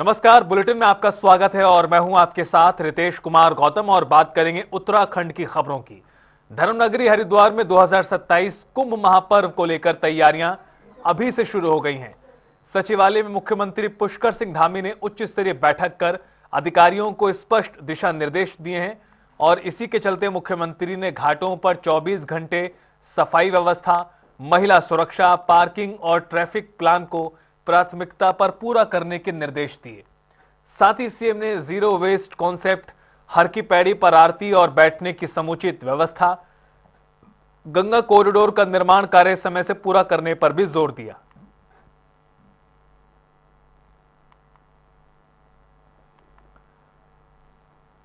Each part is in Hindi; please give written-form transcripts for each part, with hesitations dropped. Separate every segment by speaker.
Speaker 1: नमस्कार, बुलेटिन में आपका स्वागत है और मैं हूं आपके साथ रितेश कुमार गौतम और बात करेंगे उत्तराखंड की खबरों की। धर्मनगरी हरिद्वार में 2027 कुंभ महापर्व को लेकर तैयारियां अभी से शुरू हो गई हैं। सचिवालय में मुख्यमंत्री पुष्कर सिंह धामी ने उच्च स्तरीय बैठक कर अधिकारियों को स्पष्ट दिशा निर्देश दिए हैं और इसी के चलते मुख्यमंत्री ने घाटों पर 24 घंटे सफाई व्यवस्था, महिला सुरक्षा, पार्किंग और ट्रैफिक प्लान को प्राथमिकता पर पूरा करने के निर्देश दिए। साथ ही सीएम ने जीरो वेस्ट कॉन्सेप्ट, हर की पैड़ी पर आरती और बैठने की समुचित व्यवस्था, गंगा कॉरिडोर का निर्माण कार्य समय से पूरा करने पर भी जोर दिया।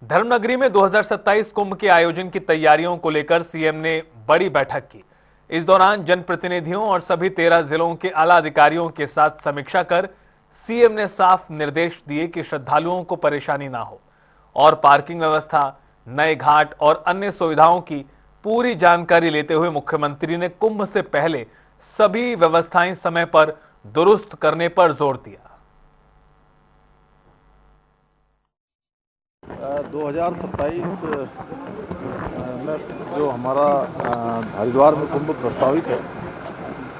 Speaker 1: धर्मनगरी में 2027 कुंभ के आयोजन की तैयारियों को लेकर सीएम ने बड़ी बैठक की। इस दौरान जनप्रतिनिधियों और सभी 13 जिलों के आला अधिकारियों के साथ समीक्षा कर सीएम ने साफ निर्देश दिए कि श्रद्धालुओं को परेशानी ना हो और पार्किंग व्यवस्था, नए घाट और अन्य सुविधाओं की पूरी जानकारी लेते हुए मुख्यमंत्री ने कुंभ से पहले सभी व्यवस्थाएं समय पर दुरुस्त करने पर जोर दिया।
Speaker 2: 2027 में जो हमारा हरिद्वार में कुंभ प्रस्तावित है,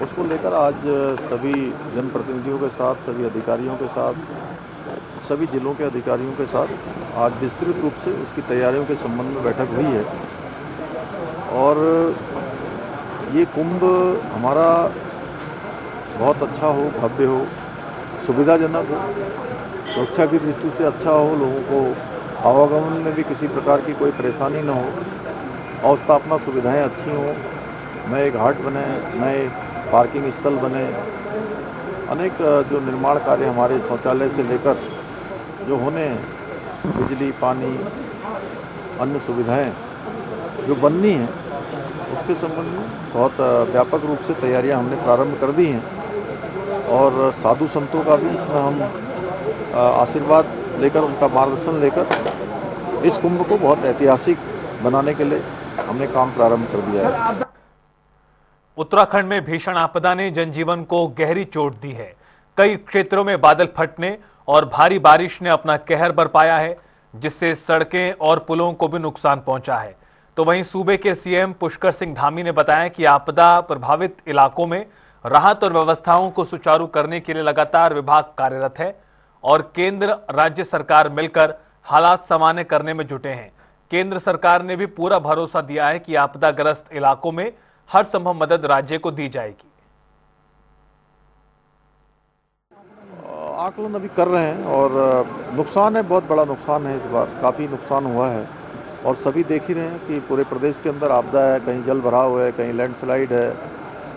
Speaker 2: उसको लेकर आज सभी जनप्रतिनिधियों के साथ, सभी अधिकारियों के साथ, सभी जिलों के अधिकारियों के साथ आज विस्तृत रूप से उसकी तैयारियों के संबंध में बैठक हुई है। और ये कुंभ हमारा बहुत अच्छा हो, भव्य हो, सुविधाजनक हो, सुरक्षा की दृष्टि से अच्छा हो, लोगों को आवागमन में भी किसी प्रकार की कोई परेशानी न हो, अवस्थापना सुविधाएं अच्छी हों, नए घाट बने, नए पार्किंग स्थल बने, अनेक जो निर्माण कार्य हमारे शौचालय से लेकर जो होने, बिजली, पानी, अन्य सुविधाएं जो बननी हैं, उसके संबंध में बहुत व्यापक रूप से तैयारियां हमने प्रारंभ कर दी हैं। और साधु संतों का भी इसमें हम आशीर्वाद लेकर, उनका मार्गदर्शन लेकर इस कुंभ को बहुत ऐतिहासिक बनाने के लिए हमने काम प्रारंभ कर दिया है।
Speaker 1: उत्तराखंड में भीषण आपदा ने जनजीवन को गहरी चोट दी है। कई क्षेत्रों में बादल फटने और भारी बारिश ने अपना कहर बरपाया है, जिससे सड़कें और पुलों को भी नुकसान पहुंचा है। तो वहीं सूबे के सीएम पुष्कर सिंह धामी ने बताया कि आपदा प्रभावित इलाकों में राहत और व्यवस्थाओं को सुचारू करने के लिए लगातार विभाग कार्यरत है और केंद्र राज्य सरकार मिलकर हालात सामान्य करने में जुटे हैं। केंद्र सरकार ने भी पूरा भरोसा दिया है कि आपदाग्रस्त इलाकों में हर संभव मदद राज्य को दी जाएगी।
Speaker 2: आकलन अभी कर रहे हैं और नुकसान है, बहुत बड़ा नुकसान है, इस बार काफ़ी नुकसान हुआ है और सभी देख ही रहे हैं कि पूरे प्रदेश के अंदर आपदा है, कहीं जल भराव है, कहीं लैंडस्लाइड है,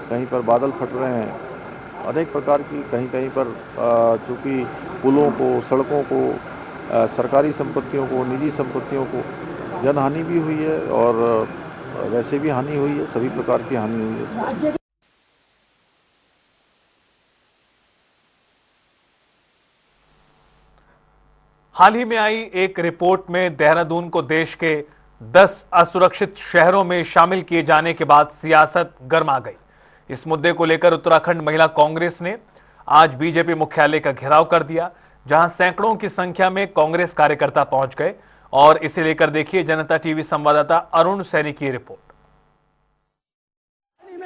Speaker 2: कहीं पर बादल फट रहे हैं, अनेक प्रकार की, कहीं कहीं पर चूँकि पुलों को, सड़कों को, सरकारी संपत्तियों को, निजी संपत्तियों को जनहानि भी हुई है और वैसे भी हानि हुई है, सभी प्रकार की हानि हुई है इसमें।
Speaker 1: हाल ही में आई एक रिपोर्ट में देहरादून को देश के 10 असुरक्षित शहरों में शामिल किए जाने के बाद सियासत गर्मा गई। इस मुद्दे को लेकर उत्तराखंड महिला कांग्रेस ने आज बीजेपी मुख्यालय का घेराव कर दिया, जहां सैकड़ों की संख्या में कांग्रेस कार्यकर्ता पहुंच गए। और इसे लेकर देखिए जनता टीवी संवाददाता अरुण सैनी की रिपोर्ट।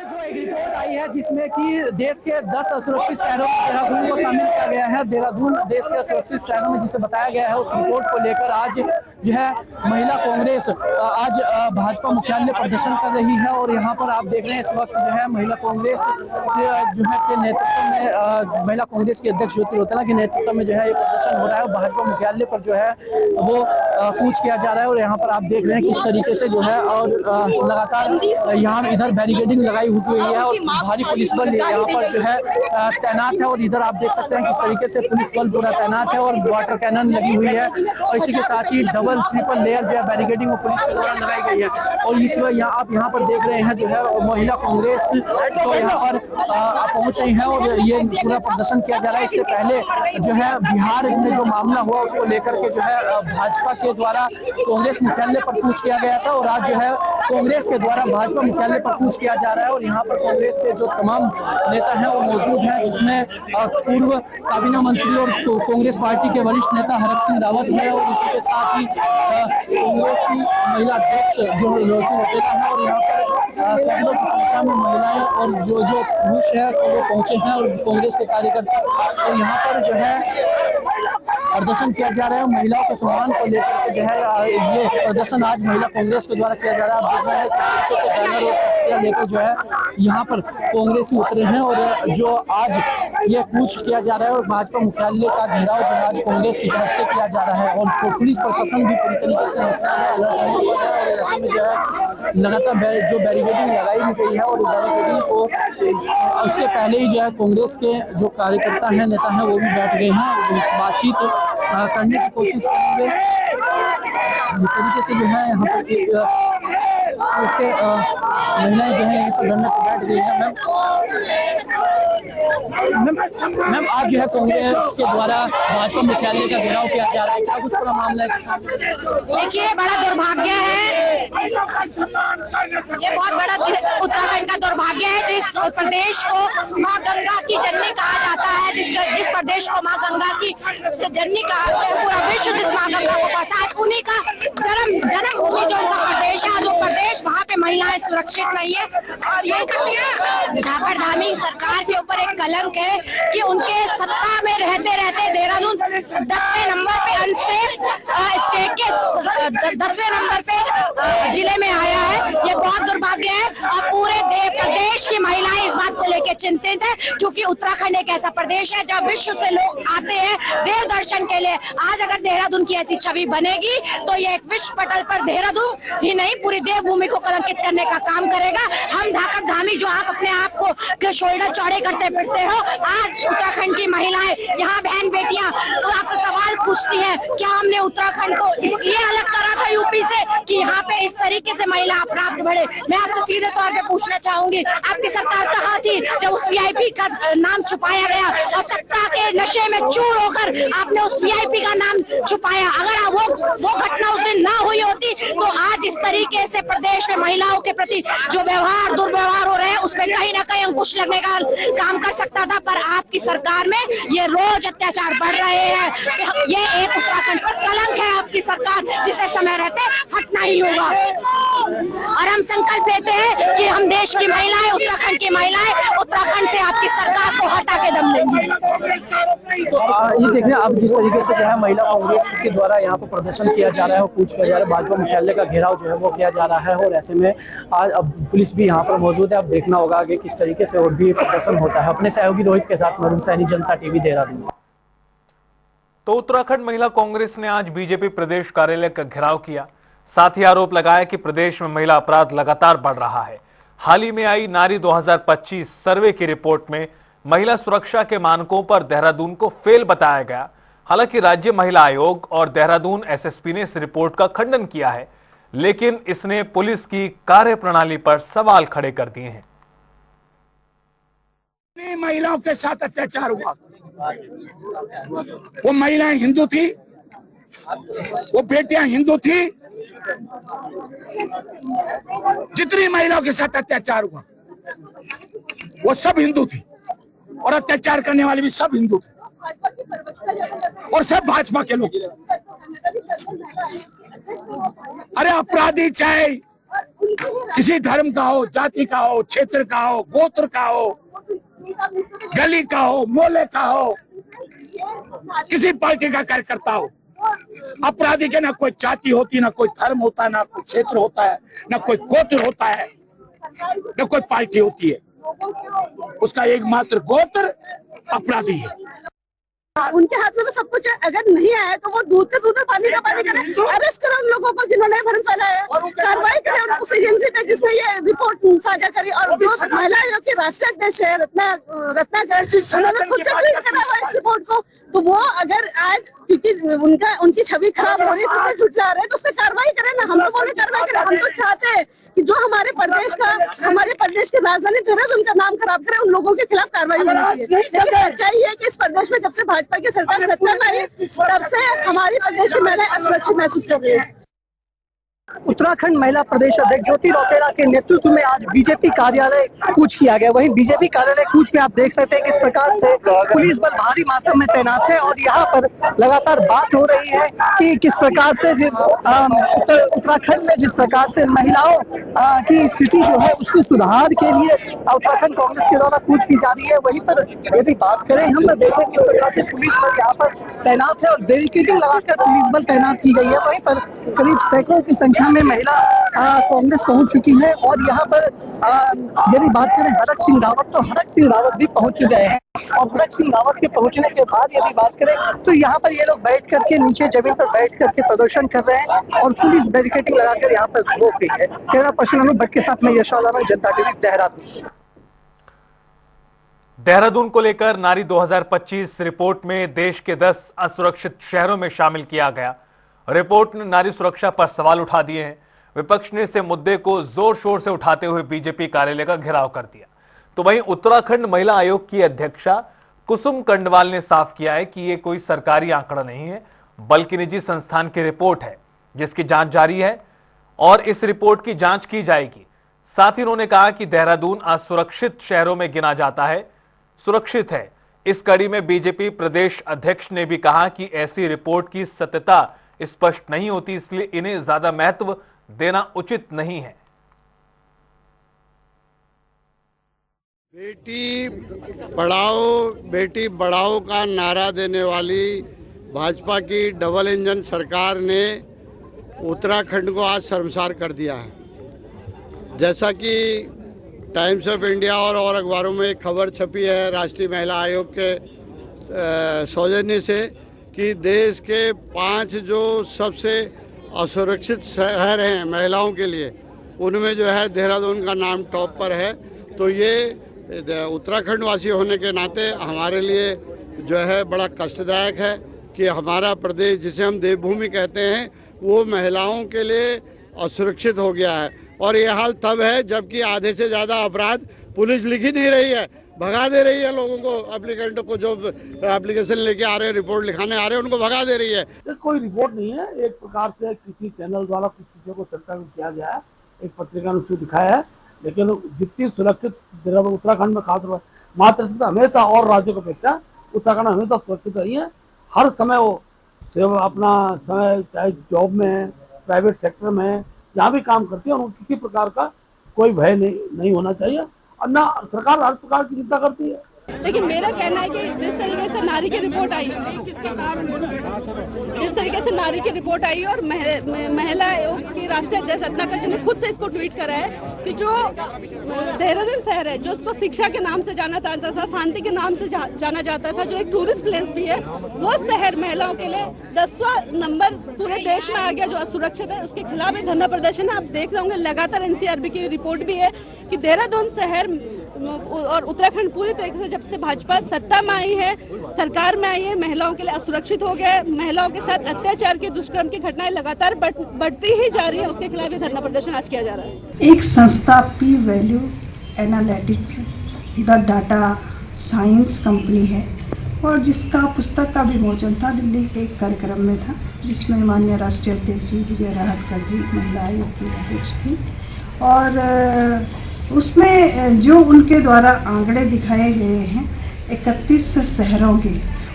Speaker 3: जो एक रिपोर्ट आई है जिसमें कि देश के 10 असुरक्षित शहरों में देहरादून को शामिल किया गया है। देहरादून देश के असुरक्षित शहरों में जिसे बताया गया है, उस रिपोर्ट को लेकर आज जो है महिला कांग्रेस आज भाजपा मुख्यालय प्रदर्शन कर रही है। और यहाँ पर आप देख रहे हैं इस वक्त जो है महिला कांग्रेस जो है के नेतृत्व में, महिला कांग्रेस के अध्यक्ष ज्योति रौतेला के नेतृत्व में जो है ये प्रदर्शन हो रहा है। भाजपा मुख्यालय पर जो है वो कूच किया जा रहा है और यहाँ पर आप देख रहे हैं किस तरीके से जो है और लगातार यहाँ इधर बैरिकेडिंग लगाई हुई है और भारी पुलिस बल यहाँ पर जो है तैनात है। और इधर आप देख सकते हैं किस तरीके से पुलिस बल पूरा तैनात है और वाटर कैनन लगी हुई है और इसी के साथ ही डबल ट्रिपल लेयर जो है बैरिकेडिंग और पुलिस के द्वारा लगाई गई है। और इस आप यहाँ पर देख रहे हैं जो है महिला कांग्रेस तो यहाँ पर पहुंच रही है और ये पूरा प्रदर्शन किया जा रहा है। इससे पहले जो है बिहार में जो मामला हुआ उसको लेकर के जो है भाजपा के द्वारा कांग्रेस मुख्यालय पर कूच किया गया था और आज जो है कांग्रेस के द्वारा भाजपा मुख्यालय पर कूच किया जा रहा है। और और यहाँ पर कांग्रेस के जो तमाम नेता हैं वो मौजूद हैं, जिसमें पूर्व काबीना मंत्री और कांग्रेस पार्टी के वरिष्ठ नेता हरक सिंह रावत है और इसी के साथ ही कांग्रेस की महिला अध्यक्ष जो रोटी वटेला है और यहाँ पर सैकड़ों की संख्या में महिलाएं और जो पुरुष है वो पहुंचे हैं और कांग्रेस के कार्यकर्ता और यहाँ पर जो है प्रदर्शन किया जा रहा है। महिलाओं के सम्मान को लेकर जो है ये प्रदर्शन आज महिला कांग्रेस के द्वारा किया जा रहा है। आप देख रहे हैं कि बैनर और तख्तियां लेकर जो है यहाँ पर कांग्रेसी उतरे हैं और जो आज ये कूच किया जा रहा है और भाजपा मुख्यालय का घेराव जो है आज कांग्रेस की तरफ से किया जा रहा है और पुलिस प्रशासन भी पूरी तरीके से ऐसे में जो है लगातार जो बैरिकेडिंग लगाई गई है और बैरिकेडिंग को उससे पहले ही जो है कांग्रेस के जो कार्यकर्ता हैं नेता हैं वो भी बैठ गए हैं, बातचीत करने की कोशिश करेंगे। इस तरीके से जो है यहाँ पर उसके महिलाएं जो है यहीं पर धरने पर बैठ गई हैं। मैम आज जो है कांग्रेस के द्वारा भाजपा मुख्यालय का घेराव किया जा रहा है, क्या कुछ पूरा मामला है?
Speaker 4: देखिए, बड़ा दुर्भाग्य है, ये बहुत बड़ा उत्तराखंड का दुर्भाग्य है जिस प्रदेश को माँ गंगा की जननी कहा जाता है, जिस प्रदेश को माँ गंगा की जननी कहा, पूरा विश्व जिस माँ गंगा को पता है, उन्हीं का जन्मभूमि जो उनका प्रदेश है, जो प्रदेश वहाँ पे महिलाएं सुरक्षित नहीं है। और ये धाकड़ धामी सरकार के ऊपर एक कलंक है कि उनके सत्ता में रहते रहते देहरादून 10वें नंबर पे अनसेफ स्टेट के 10वें नंबर पे जिले में आया है। ये बहुत दुर्भाग्य है और पूरे प्रदेश की महिलाएं इस बात को लेकर चिंतित है, क्योंकि उत्तराखंड एक ऐसा प्रदेश है जहाँ विश्व से लोग आते हैं देव दर्शन के लिए। आज अगर देहरादून की ऐसी छवि बनेगी तो ये एक विश्व पटल पर देहरादून ही नहीं पूरी देवभूमि को कलंकित करने का काम करेगा। हम धाकड़ धामी जो आप अपने आप को शोल्डर चौड़े करते फिरते हो, आज उत्तराखंड की महिलाएं यहाँ बहन बेटियां तो आपसे सवाल पूछती हैं, क्या हमने उत्तराखंड को इसलिए अलग करा था यूपी से कि यहाँ पे इस तरीके से महिला अपराध बढ़े? मैं आपसे सीधे तौर पे पूछना चाहूंगी, आपकी सरकार कहाँ थी जब उस वीआईपी का नाम छुपाया गया और सत्ता के नशे में चूर होकर आपने उस वीआईपी का नाम छुपाया? अगर वो घटना उस दिन ना हुई होती तो आज इस तरीके से प्रदेश में महिलाओं के प्रति जो व्यवहार दुर्व्यवहार हो रहे हैं उसमें कहीं ना कहीं अंकुश लगने का काम कर सकता था। पर आपकी सरकार में ये रोज अत्याचार बढ़ रहे हैं। ये एक उत्तराखंड पर कलंक है आपकी सरकार, जिसे समय रहते हटना ही होगा। और हम संकल्प लेते हैं कि हम देश की महिलाएं, उत्तराखंड की महिलाएं उत्तराखंड से आपकी सरकार को हटा के दम लेंगी।
Speaker 3: तो ये देखिए अब जिस तरीके से जो है महिला कांग्रेस के द्वारा यहाँ पर प्रदर्शन किया जा रहा है और कूच किया जा रहा है, भाजपा मुख्यालय का घेराव जो है वो किया जा रहा है और ऐसे में आज अब पुलिस भी यहाँ पर मौजूद है। अब देखना होगा आगे किस तरीके से और भी प्रदर्शन होता है। अपने सहयोगी रोहित के साथ मरुण सैनी, जनता टीवी, देहरादून।
Speaker 1: तो उत्तराखंड महिला कांग्रेस ने आज बीजेपी प्रदेश कार्यालय का घेराव किया, साथ ही आरोप लगाया कि प्रदेश में महिला अपराध लगातार बढ़ रहा है। हाल ही में आई नारी 2025 सर्वे की रिपोर्ट में महिला सुरक्षा के मानकों पर देहरादून को फेल बताया गया। हालांकि राज्य महिला आयोग और देहरादून एसएसपी ने इस रिपोर्ट का खंडन किया है, लेकिन इसने पुलिस की कार्यप्रणाली पर सवाल खड़े कर दिए हैं।
Speaker 5: महिलाओं के साथ अत्याचार हुआ, वो महिलाएं हिंदू थी, वो बेटियां हिंदू थी, जितनी महिलाओं के साथ अत्याचार हुआ वो सब हिंदू थी और अत्याचार करने वाले भी सब हिंदू थे और सब भाजपा के लोग। अरे अपराधी चाहे किसी धर्म का हो, जाति का हो, क्षेत्र का हो, गोत्र का हो, गली का हो, मोहल्ले का हो, किसी पार्टी का कार्यकर्ता हो, अपराधी के ना कोई जाति होती, ना कोई धर्म होता है, ना कोई क्षेत्र होता है, ना कोई गोत्र होता है, ना कोई पार्टी होती है। उसका एकमात्र गोत्र अपराधी है।
Speaker 6: उनके हाथ में तो सब कुछ है, अगर नहीं आया तो वो दूध का दूध और पानी का पानी करें। अरेस्ट करो उन लोगों को जिन्होंने भ्रम फैलाया, कार्रवाई करें उस एजेंसी पे जिसने ये रिपोर्ट साझा करी। और जो महिला आयोग के राष्ट्रीय अध्यक्ष है रत्नाकर, उन्होंने खुद से ट्वीट करा हुआ इस रिपोर्ट को। तो वो अगर आज क्योंकि उनकी छवि खराब हो रही है तो उसमें झुठला रहे तो उस पर कार्रवाई करें ना। हम तो बोले कार्रवाई करें, हम तो चाहते हैं कि जो हमारे प्रदेश के राजधानी देहरादून का नाम खराब करे उन लोगों के खिलाफ कार्रवाई होनी चाहिए। लेकिन सच्चाई है कि इस प्रदेश में जब से भाजपा की सरकार सत्ता में आई तब से हमारी प्रदेश की महिलाएं असुरक्षित महसूस कर रही है।
Speaker 3: उत्तराखंड महिला प्रदेश अध्यक्ष ज्योति रौतेला के नेतृत्व में आज बीजेपी कार्यालय कूच किया गया। वहीं बीजेपी कार्यालय कूच में आप देख सकते हैं किस प्रकार से पुलिस बल भारी मात्रा में तैनात है और यहाँ पर लगातार बात हो रही है कि किस प्रकार से उत्तराखंड में जिस प्रकार से महिलाओं की स्थिति जो है उसको सुधार के लिए उत्तराखंड कांग्रेस के द्वारा कूच की जा रही है। वहीं पर यदि बात करें हम देखें किस प्रकार से पुलिस बल यहाँ पर तैनात है और बैरिकेडिंग लगाकर पुलिस बल तैनात की गई है। वहीं पर करीब सैकड़ों की संख्या में महिला कांग्रेस पहुंच चुकी है और यहाँ पर यदि बात करें हरक सिंह रावत तो हरक सिंह रावत भी पहुंच गए हैं और हरक सिंह रावत के पहुंचने के बाद यदि बात करें तो यहाँ पर ये लोग बैठ करके नीचे जमीन पर बैठ करके प्रदर्शन कर रहे हैं और पुलिस बैरिकेडिंग लगाकर यहाँ पर रोक गई है। कैमरा पर्सन अनूप भट्ट के साथ में यशोदा राय, जनता टीवी, देहरादून।
Speaker 1: देहरादून को लेकर नारी 2025 रिपोर्ट में देश के 10 असुरक्षित शहरों में शामिल किया गया। रिपोर्ट ने नारी सुरक्षा पर सवाल उठा दिए हैं। विपक्ष ने इस मुद्दे को जोर शोर से उठाते हुए बीजेपी कार्यालय का घेराव कर दिया। तो वहीं उत्तराखंड महिला आयोग की अध्यक्षा कुसुम कंडवाल ने साफ किया है कि ये कोई सरकारी आंकड़ा नहीं है बल्कि निजी संस्थान की रिपोर्ट है जिसकी जांच जारी है और इस रिपोर्ट की जांच की जाएगी। साथ ही उन्होंने कहा कि देहरादून असुरक्षित शहरों में गिना जाता है, सुरक्षित है। इस कड़ी में बीजेपी प्रदेश अध्यक्ष ने भी कहा कि ऐसी रिपोर्ट की सत्यता स्पष्ट नहीं होती, इसलिए इन्हें ज्यादा महत्व देना उचित नहीं है।
Speaker 7: बेटी बढ़ाओ का नारा देने वाली भाजपा की डबल इंजन सरकार ने उत्तराखंड को आज शर्मसार कर दिया है। जैसा कि टाइम्स ऑफ इंडिया और अखबारों में एक खबर छपी है राष्ट्रीय महिला आयोग के सौजन्य से कि देश के 5 जो सबसे असुरक्षित शहर हैं महिलाओं के लिए, उनमें जो है देहरादून का नाम टॉप पर है। तो ये उत्तराखंड वासी होने के नाते हमारे लिए जो है बड़ा कष्टदायक है कि हमारा प्रदेश, जिसे हम देवभूमि कहते हैं, वो महिलाओं के लिए असुरक्षित हो गया है। और ये हाल तब है जबकि आधे से ज़्यादा अपराध पुलिस लिख ही नहीं रही है, भगा दे रही है लोगों को, एप्लीकेंटों को जो एप्लीकेशन लेके आ रहे हैं, रिपोर्ट लिखाने आ रहे हैं, उनको भगा दे रही है।
Speaker 8: कोई रिपोर्ट नहीं है, एक प्रकार से किसी चैनल द्वारा कुछ चीज़ों को चर्चा किया गया है, एक पत्रिका ने उसको दिखाया है। लेकिन जितनी सुरक्षित उत्तराखंड में खासतौर पर मातृत्व हमेशा और राज्यों की अपेक्षा उत्तराखंड हमेशा सुरक्षित रही है। हर समय वो सेवा अपना समय चाहे जॉब में, प्राइवेट सेक्टर में, जहाँ भी काम करती है, उनको किसी प्रकार का कोई भय नहीं होना चाहिए और ना सरकार हर प्रकार की चिंता करती है।
Speaker 9: लेकिन मेरा कहना है कि जिस तरीके से नारी की रिपोर्ट आई और महिला आयोग की राष्ट्रीय अध्यक्ष रत्ना कश्यप ने खुद से इसको ट्वीट करा है कि जो देहरादून शहर है, जो उसको शिक्षा के नाम से जाना जाता था, शांति के नाम से जाना जाता था, जो एक टूरिस्ट प्लेस भी है, वो शहर महिलाओं के लिए 10वां नंबर पूरे देश में आ गया जो असुरक्षित है। उसके खिलाफ एक धरना प्रदर्शन है। आप देख रहे होंगे लगातार एनसीआरबी की रिपोर्ट भी है कि देहरादून शहर और उत्तराखंड पूरी तरीके से जब से भाजपा सत्ता में आई है, सरकार में आई है, महिलाओं के लिए असुरक्षित हो गया। महिलाओं के साथ अत्याचार की, दुष्कर्म की घटनाएं लगातार बढ़ती ही जा रही है। उसके खिलाफ ये धरना प्रदर्शन आज किया जा रहा है।
Speaker 10: एक संस्था P value analytics the data science company है और जिसका पुस्तक का विमोचन था दिल्ली के एक कार्यक्रम में था, जिसमें माननीय राष्ट्रीय अध्यक्ष जी विजय राहटकर जी महिला आयोग की अध्यक्ष थी। और उसमें जो उनके द्वारा आंकड़े दिखाए गए हैं 31 शहरों के,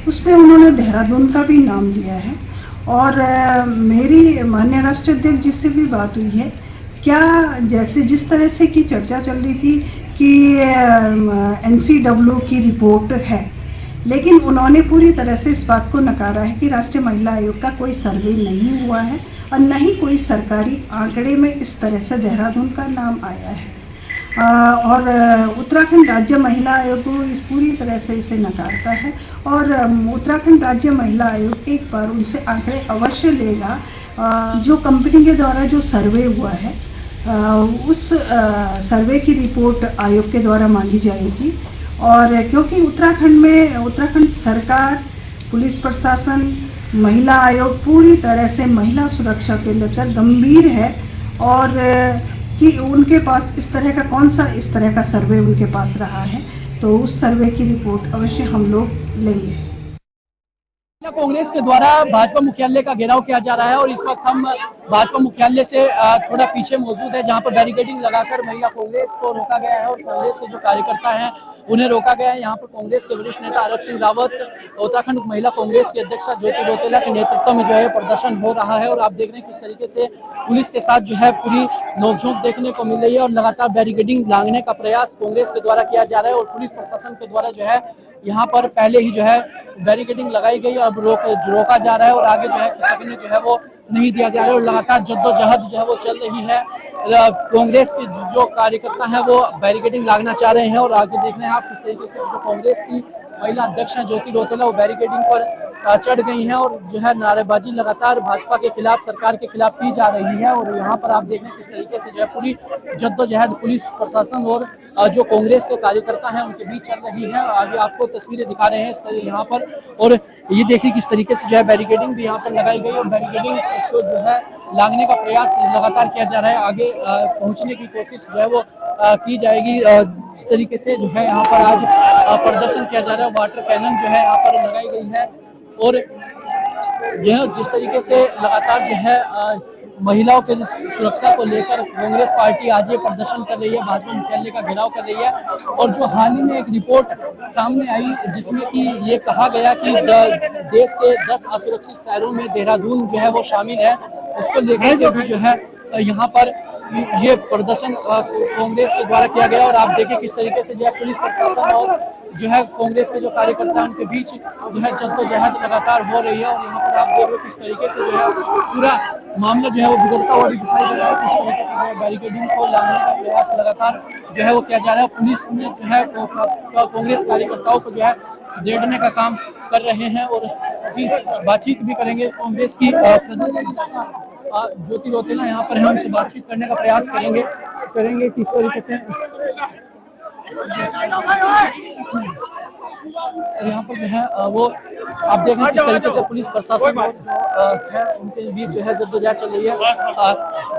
Speaker 10: उसमें उन्होंने देहरादून का भी नाम लिया है। और मेरी माननीय राष्ट्रीय अध्यक्ष जी से भी बात हुई है, क्या जैसे जिस तरह से की चर्चा चल रही थी कि NCW की रिपोर्ट है, लेकिन उन्होंने पूरी तरह से इस बात को नकारा है कि राष्ट्रीय महिला आयोग का कोई सर्वे नहीं हुआ है और न ही कोई सरकारी आंकड़े में इस तरह से देहरादून का नाम आया है। और उत्तराखंड राज्य महिला आयोग इस पूरी तरह से इसे नकारता है और उत्तराखंड राज्य महिला आयोग एक बार उनसे आंकड़े अवश्य लेगा। जो कंपनी के द्वारा जो सर्वे हुआ है उस सर्वे की रिपोर्ट आयोग के द्वारा मांगी जाएगी। और क्योंकि उत्तराखंड सरकार, पुलिस प्रशासन, महिला आयोग पूरी तरह से महिला सुरक्षा को लेकर गंभीर है और कि उनके पास इस तरह का सर्वे उनके पास रहा है, तो उस सर्वे की रिपोर्ट अवश्य हम लोग लेंगे।
Speaker 3: कांग्रेस के द्वारा भाजपा मुख्यालय का घेराव किया जा रहा है और इस वक्त हम भाजपा मुख्यालय से थोड़ा पीछे मौजूद है, जहां पर बैरिकेडिंग लगाकर महिला कांग्रेस को रोका गया है और कांग्रेस के जो कार्यकर्ता हैं उन्हें रोका गया है। यहाँ पर कांग्रेस के वरिष्ठ नेता आरक सिंह रावत, उत्तराखंड महिला कांग्रेस की अध्यक्षा ज्योति रौतेला के नेतृत्व में जो है प्रदर्शन हो रहा है और आप देख रहे हैं किस तरीके से पुलिस के साथ जो है पूरी नोकझोंक देखने को मिल रही है और लगातार बैरिकेडिंग लांघने का प्रयास कांग्रेस के द्वारा किया जा रहा है और पुलिस प्रशासन के द्वारा जो है यहाँ पर पहले ही जो है बैरिकेडिंग लगाई गई, अब रोका जा रहा है और आगे जो है किसी ने जो है वो नहीं दिया जा रहा है और लगातार जद्दोजहद जो है वो चल रही है। कांग्रेस के जो कार्यकर्ता हैं वो बैरिकेडिंग लागना चाह रहे हैं और आगे देख रहे हैं आप किस तरीके से जो कांग्रेस की महिला अध्यक्ष हैं ज्योति रौतेला वो बैरिकेडिंग पर चढ़ गई हैं और जो है नारेबाजी लगातार भाजपा के खिलाफ, सरकार के खिलाफ की जा रही है और यहाँ पर आप देख रहे हैं किस तरीके से जो है पूरी जद्दोजहद पुलिस प्रशासन और जो कांग्रेस के कार्यकर्ता हैं उनके बीच चल रही है। आगे आपको तस्वीरें दिखा रहे हैं इस तरह यहाँ पर और ये देखिए किस तरीके से जो है बैरिकेडिंग भी यहाँ पर लगाई गई और बैरिकेडिंग को जो है लांघने का प्रयास लगातार किया जा रहा है। आगे पहुंचने की कोशिश जो है वो की जाएगी। जिस तरीके से जो है यहाँ पर आज प्रदर्शन किया जा रहा है, वाटर कैनन जो है यहाँ पर लगाई गई है और यह जिस तरीके से लगातार जो है महिलाओं के सुरक्षा को लेकर कांग्रेस पार्टी आज ये प्रदर्शन कर रही है, भाजपा मुख्यालय का घेराव कर रही है और जो हाल ही में एक रिपोर्ट सामने आई जिसमें कि ये कहा गया कि देश के 10 असुरक्षित शहरों में देहरादून जो है वो शामिल है, उसको लेकर के भी जो है यहाँ पर ये प्रदर्शन कांग्रेस के द्वारा किया गया और आप देखिए किस तरीके से जो है पुलिस प्रशासन और जो है कांग्रेस के जो कार्यकर्ता उनके बीच जो है जद्दोजहद लगातार हो रही है और यहाँ पर आप देख रहे हो किस तरीके से जो है पूरा मामला जो है वो बिगड़ता हुआ दिखाई दे रहा है। किस तरीके से जो है बैरिकेडिंग को लांघने का प्रयास लगातार जो है वो किया जा रहा है। पुलिस में जो है कांग्रेस कार्यकर्ताओं को जो है डेढ़ने का काम कर रहे हैं और अभी बातचीत भी करेंगे कांग्रेस की ज्योति रौतेला यहाँ पर है, उनसे बातचीत करने का प्रयास करेंगे किस तरीके से यहाँ पर जो है वो आप देख रहे हैं किस तरीके से पुलिस प्रशासन है उनके बीच जो है जद्दोजहद चल रही है।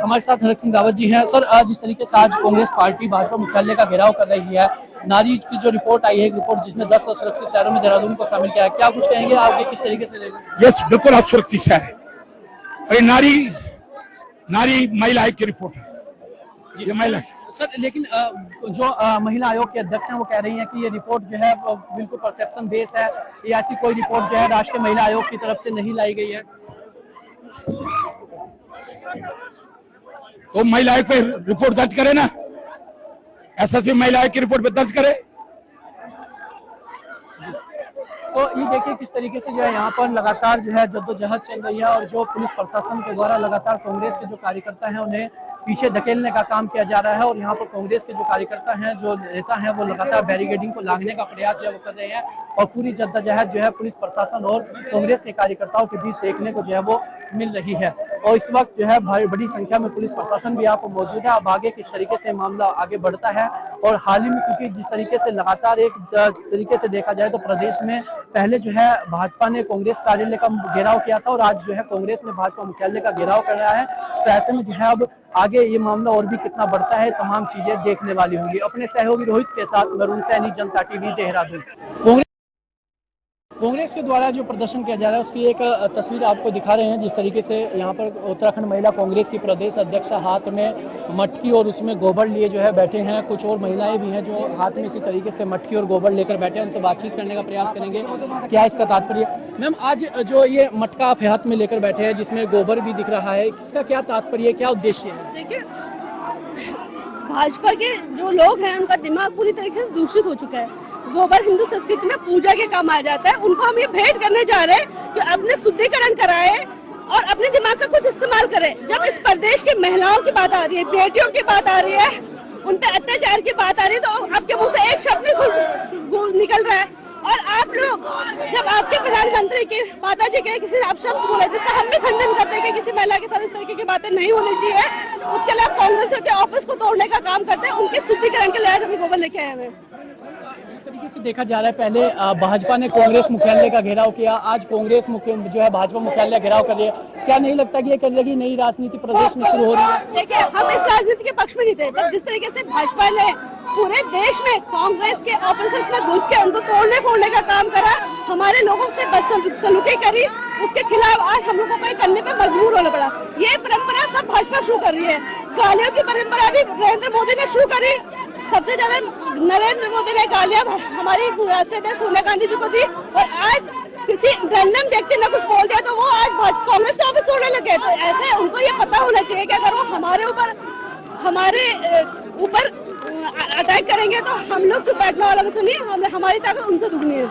Speaker 3: हमारे साथ आरक सिंह रावत जी हैं। सर, जिस तरीके से आज कांग्रेस पार्टी भाजपा मुख्यालय का घेराव कर रही है, नारी की जो रिपोर्ट आई है, एक रिपोर्ट जिसमें 10 असुरक्षित शहरों में देहरादून को शामिल किया है, क्या कुछ कहेंगे आप किस तरीके से लेंगे?
Speaker 5: यस, बिल्कुल असुरक्षित शहर है। नारी महिला आयोग की रिपोर्ट है ये महिला।
Speaker 3: सर, लेकिन जो महिला आयोग के अध्यक्ष हैं वो कह रही हैं कि ये रिपोर्ट जो है बिल्कुल परसेप्शन बेस है, ये ऐसी कोई रिपोर्ट जो है राष्ट्रीय महिला आयोग की तरफ से नहीं लाई गई है।
Speaker 5: तो महिला आयोग पे रिपोर्ट दर्ज करे ना, एसएसपी महिला आयोग की रिपोर्ट पे दर्ज करे।
Speaker 3: तो ये देखिए किस तरीके से जो है यहाँ पर लगातार जो है जद्दोजहद चल रही है और जो पुलिस प्रशासन के द्वारा लगातार कांग्रेस के जो कार्यकर्ता हैं उन्हें पीछे धकेलने का काम किया जा रहा है और यहाँ पर कांग्रेस के जो कार्यकर्ता हैं, जो नेता हैं, वो लगातार बैरिकेडिंग को लांघने का प्रयास जो है वो कर रहे हैं और पूरी जद्दोजहद जो है पुलिस प्रशासन और कांग्रेस के कार्यकर्ताओं के बीच देखने को जो है वो मिल रही है और इस वक्त जो है बड़ी संख्या में पुलिस प्रशासन भी यहाँ पर मौजूद है। अब आगे किस तरीके से मामला आगे बढ़ता है और हाल ही में क्योंकि जिस तरीके से लगातार एक तरीके से देखा जाए तो प्रदेश में पहले जो है भाजपा ने कांग्रेस कार्यालय का घेराव किया था और आज जो है कांग्रेस ने भाजपा मुख्यालय का घेराव कर रहा है, तो ऐसे में जो है अब आगे ये मामला और भी कितना बढ़ता है, तमाम चीजें देखने वाली होंगी। अपने सहयोगी रोहित के साथ वरुण सैनी, जनता टीवी, देहरादून। कांग्रेस के द्वारा जो प्रदर्शन किया जा रहा है उसकी एक तस्वीर आपको दिखा रहे हैं। जिस तरीके से यहाँ पर उत्तराखंड महिला कांग्रेस की प्रदेश अध्यक्ष हाथ में मटकी और उसमें गोबर लिए जो है बैठे हैं। कुछ और महिलाएं भी हैं जो हाथ में इसी तरीके से मटकी और गोबर लेकर बैठे हैं, उनसे बातचीत करने का प्रयास करेंगे क्या इसका तात्पर्य। मैम, आज जो ये मटका आप हाथ में लेकर बैठे हैं जिसमें गोबर भी दिख रहा है, इसका क्या तात्पर्य, क्या उद्देश्य है?
Speaker 9: देखिए, भाजपा के जो लोग हैं उनका दिमाग पूरी तरीके से दूषित हो चुका है। गोबर हिंदू संस्कृति में पूजा के काम आ जाता है, उनको हम ये भेंट करने जा रहे हैं कि अपने शुद्धिकरण कराए और अपने दिमाग का कुछ इस्तेमाल करें। जब इस प्रदेश की महिलाओं की बात आ रही है, बेटियों की बात आ रही है, उन पे अत्याचार की बात आ रही है, तो आपके मुंह से एक शब्द निकल रहा है और आप लोग जब आपके प्रधानमंत्री के माता जी के किसी आप शब्द बोले जिसका हम भी खंडन करते हैं कि किसी महिला के साथ इस तरीके की बातें नहीं होनी चाहिए, उसके लिए कांग्रेस के ऑफिस को तोड़ने का काम करते हैं। उनके शुद्धिकरण के लिए आज हम गोबर लेके आए हैं।
Speaker 3: जिस तरीके से देखा जा रहा है, पहले भाजपा ने कांग्रेस मुख्यालय का घेराव किया, आज कांग्रेस जो है भाजपा मुख्यालय घेराव कर रही है। क्या नहीं लगता कि ये कह लगी नई राजनीति प्रदेश में शुरू हो रही है?
Speaker 9: देखिए, हम इस राजनीति के पक्ष में नहीं थे, पर जिस तरीके से भाजपा ने पूरे देश में कांग्रेस के ऑफिस में घुस के उनको तोड़ने फोड़ने का काम करा, हमारे लोगों से बदसलूकी करी, उसके खिलाफ आज हम लोगों को करने पे मजबूर होना पड़ा। ये परंपरा सब भाजपा शुरू कर रही है। गालियों की परंपरा भी नरेंद्र मोदी ने शुरू करी। सबसे ज्यादा नरेंद्र मोदी ने गालियां हमारी राष्ट्रीय अध्यक्ष सोनिया गांधी जी को दी, और आज किसी रैंडम व्यक्ति ने कुछ बोल दिया तो वो आज कांग्रेस का ऑफिस तोड़ने लगे। तो ऐसे उनको ये पता होना चाहिए कि अगर वो हमारे ऊपर अटैक करेंगे तो हम लोग चुप बैठने वाला में सुनिए, हमारी ताकत उनसे दुगनी है।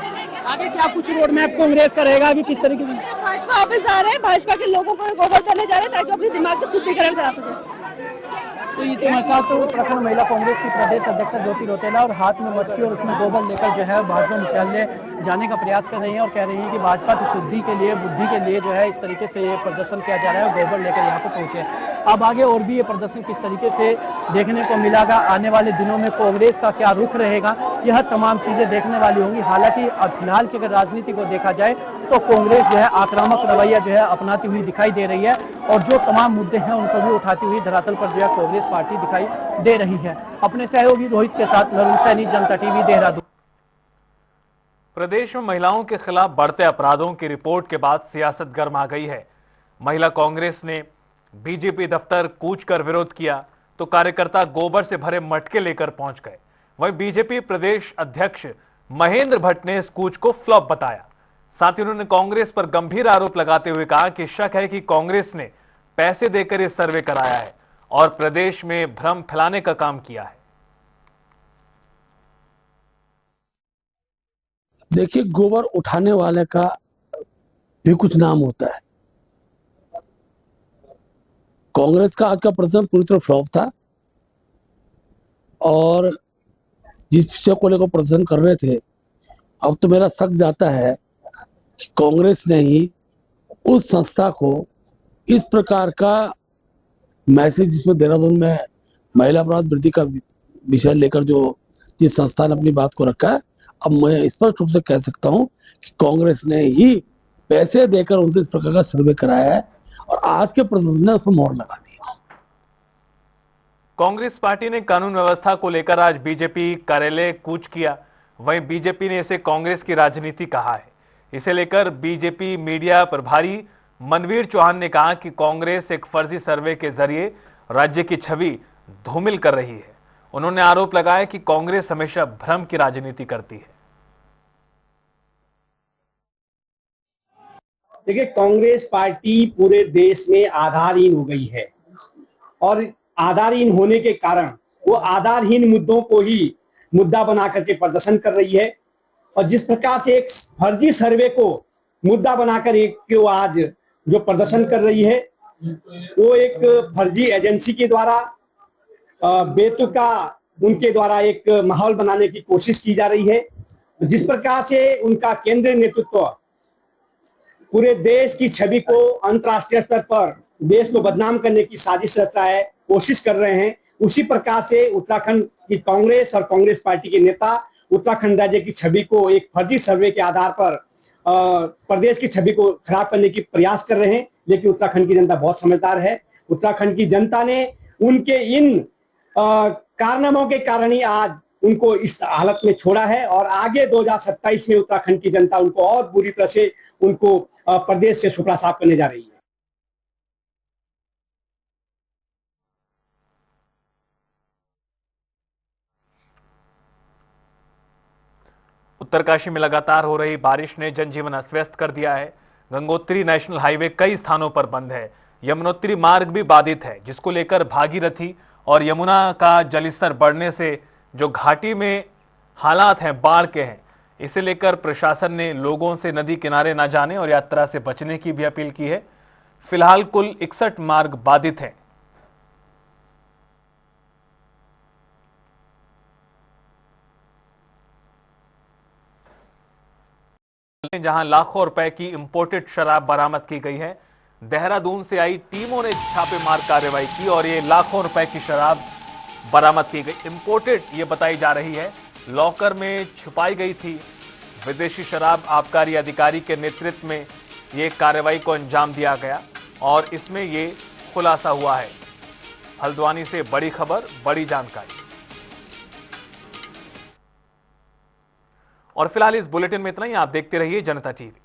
Speaker 3: आगे क्या कुछ रोड मैप कांग्रेस का रहेगा कि किस तरीके से?
Speaker 9: भाजपा ऑफिस आ रहे हैं, भाजपा के लोगों को गोबर करने जा रहे हैं ताकि अपने दिमाग का शुद्धिकरण करा सके।
Speaker 3: तो ये तो उत्तराखंड महिला कांग्रेस की प्रदेश अध्यक्ष ज्योति रौतेला और हाथ में मटकी और उसमें गोबर लेकर जो है भाजपा मुख्यालय जाने का प्रयास कर रही हैं और कह रही हैं कि भाजपा की शुद्धि के लिए, बुद्धि के लिए जो है इस तरीके से ये प्रदर्शन किया जा रहा है, गोबर लेकर यहाँ पर पहुंचे। अब आगे और भी ये प्रदर्शन किस तरीके से देखने को मिलेगा, आने वाले दिनों में कांग्रेस का क्या रुख रहेगा, यह तमाम चीजें देखने वाली होंगी। हालांकि फिलहाल की अगर राजनीति को देखा जाए तो कांग्रेस जो है आक्रामक रवैया जो है अपनाती हुई दिखाई दे रही है और जो तमाम मुद्दे हैं उनको भी उठाती हुई धरातल पर जो है कांग्रेस पार्टी दिखाई दे रही है। अपने सहयोगी रोहित के साथ नरुण सैनी, जनता टीवी, देहरादून।
Speaker 1: प्रदेश में महिलाओं के खिलाफ बढ़ते अपराधों की रिपोर्ट के बाद सियासत गर्मा गई है। महिला कांग्रेस ने बीजेपी दफ्तर कूच कर विरोध किया तो कार्यकर्ता गोबर से भरे मटके लेकर पहुंच गए। वहीं बीजेपी प्रदेश अध्यक्ष महेंद्र भट्ट ने इस कूच को फ्लॉप बताया। साथ ही उन्होंने कांग्रेस पर गंभीर आरोप लगाते हुए कहा कि शक है कि कांग्रेस ने पैसे देकर यह सर्वे कराया है और प्रदेश में भ्रम फैलाने का काम किया है।
Speaker 8: देखिए, गोबर उठाने वाले का भी कुछ नाम होता है। कांग्रेस का आज का प्रदर्शन पूरी तरह फ्लॉप था और जिस विषय को लेकर प्रदर्शन कर रहे थे, अब तो मेरा शक जाता है कि कांग्रेस ने ही उस संस्था को इस प्रकार का मैसेज, जिसमें देहरादून में महिला अपराध वृद्धि का विषय लेकर जो जिस संस्था ने अपनी बात को रखा है, अब मैं स्पष्ट रूप से कह सकता हूं कि कांग्रेस ने ही पैसे देकर उनसे इस प्रकार का सर्वे कराया है और आज के प्रदर्शन ने उस पर मोहर लगा दी।
Speaker 1: कांग्रेस पार्टी ने कानून व्यवस्था को लेकर आज बीजेपी कार्यालय कूच किया। वहीं बीजेपी ने इसे कांग्रेस की राजनीति कहा है। इसे लेकर बीजेपी मीडिया प्रभारी मनवीर चौहान ने कहा कि कांग्रेस एक फर्जी सर्वे के जरिए राज्य की छवि धूमिल कर रही है। उन्होंने आरोप लगाया कि कांग्रेस हमेशा भ्रम की राजनीति करती है।
Speaker 11: देखिए, कांग्रेस पार्टी पूरे देश में आधारहीन हो गई है और आधारहीन होने के कारण वो आधारहीन मुद्दों को ही मुद्दा बना करके प्रदर्शन कर रही है। और जिस प्रकार से एक फर्जी सर्वे को मुद्दा बनाकर एक आज जो प्रदर्शन कर रही है, वो एक फर्जी एजेंसी के द्वारा बेतुका उनके द्वारा एक माहौल बनाने की कोशिश की जा रही है। जिस प्रकार से उनका केंद्रीय नेतृत्व पूरे देश की छवि को अंतर्राष्ट्रीय स्तर पर देश को बदनाम करने की साजिश रचता है, कोशिश कर रहे हैं, उसी प्रकार से उत्तराखंड की कांग्रेस और कांग्रेस पार्टी के नेता उत्तराखंड राज्य की छवि को एक फर्जी सर्वे के आधार पर प्रदेश की छवि को खराब करने की प्रयास कर रहे हैं। लेकिन उत्तराखंड की जनता बहुत समझदार है। उत्तराखंड की जनता ने उनके इन कारनामों के कारण ही आज उनको इस हालत में छोड़ा है और आगे 2027 में उत्तराखंड की जनता उनको और बुरी तरह से उनको प्रदेश से सुपड़ा साफ करने जा रही है।
Speaker 1: उत्तरकाशी में लगातार हो रही बारिश ने जनजीवन अस्त व्यस्त कर दिया है। गंगोत्री नेशनल हाईवे कई स्थानों पर बंद है। यमुनोत्री मार्ग भी बाधित है, जिसको लेकर भागीरथी और यमुना का जलस्तर बढ़ने से जो घाटी में हालात हैं बाढ़ के हैं, इसे लेकर प्रशासन ने लोगों से नदी किनारे न जाने और यात्रा से बचने की भी अपील की है। फिलहाल कुल 61 मार्ग बाधित हैं। जहां लाखों रुपए की इंपोर्टेड शराब बरामद की गई है, देहरादून से आई टीमों ने छापेमार कार्रवाई की और ये लाखों रुपए की शराब बरामद की गई। इंपोर्टेड ये बताई जा रही है, लॉकर में छुपाई गई थी। विदेशी शराब आबकारी अधिकारी के नेतृत्व में ये कार्रवाई को अंजाम दिया गया और इसमें ये खुलासा हुआ है। हल्द्वानी से बड़ी खबर, बड़ी जानकारी। और फिलहाल इस बुलेटिन में इतना ही। आप देखते रहिए जनता टीवी।